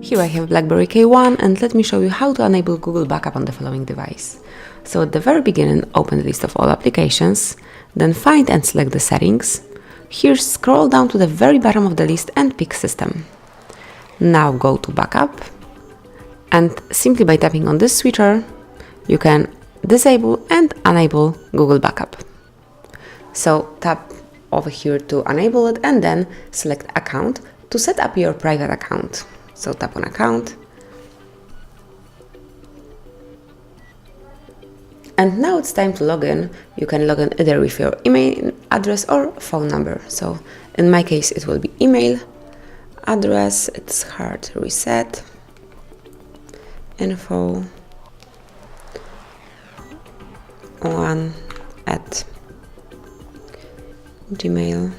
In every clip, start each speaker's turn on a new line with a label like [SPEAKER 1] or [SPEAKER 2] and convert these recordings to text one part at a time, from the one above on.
[SPEAKER 1] Here I have BLACKBERRY KeyOne, and let me show you how to enable Google Backup on the following device. So at the very beginning, open the list of all applications, then find and select the settings. Here scroll down to the very bottom of the list and pick System. Now go to Backup, and simply by tapping on this switcher, you can disable and enable Google Backup. So tap over here to enable it and then select Account to set up your private account. So tap on Account. And now it's time to log in. You can log in either with your email address or phone number. So in my case, it will be email address. It's HardReset.Info 1 at gmail.com.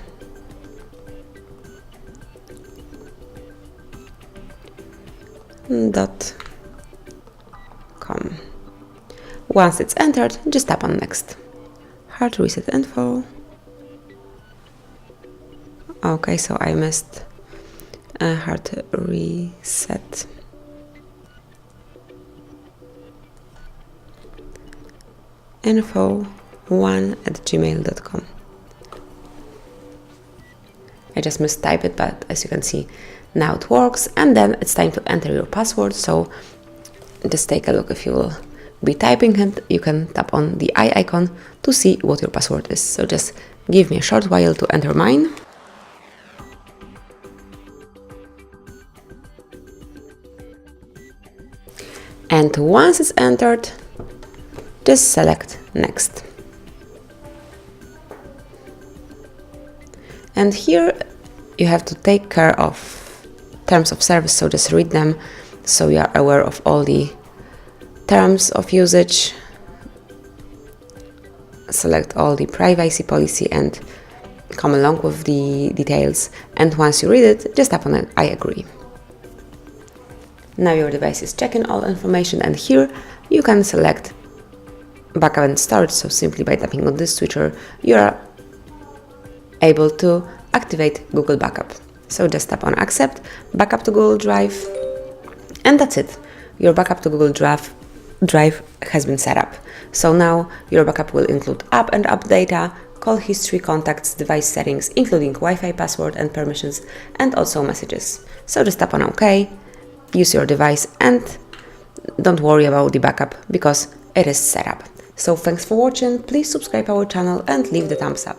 [SPEAKER 1] Once it's entered, just tap on Next. HardReset.Info. Okay, so I missed HardReset.Info 1 at gmail.com. I just mistyped it, but as you can see, now it works. And then it's time to enter your password. So just take a look. If you will be typing it, you can tap on the eye icon to see what your password is. So just give me a short while to enter mine. And once it's entered, just select Next. And here you have to take care of terms of service, so just read them so you are aware of all the terms of usage. Select all the privacy policy and come along with the details. And once you read it, just tap on I agree. Now your device is checking all information, and here you can select Backup and Storage. So simply by tapping on this switcher, you are able to activate Google Backup. So just tap on Accept, Backup to Google Drive, and that's it. Your backup to Google Drive has been set up. So now your backup will include app and app data, call history, contacts, device settings, including Wi-Fi password and permissions, and also messages. So just tap on OK, use your device, and don't worry about the backup because it is set up. So thanks for watching, please subscribe our channel and leave the thumbs up.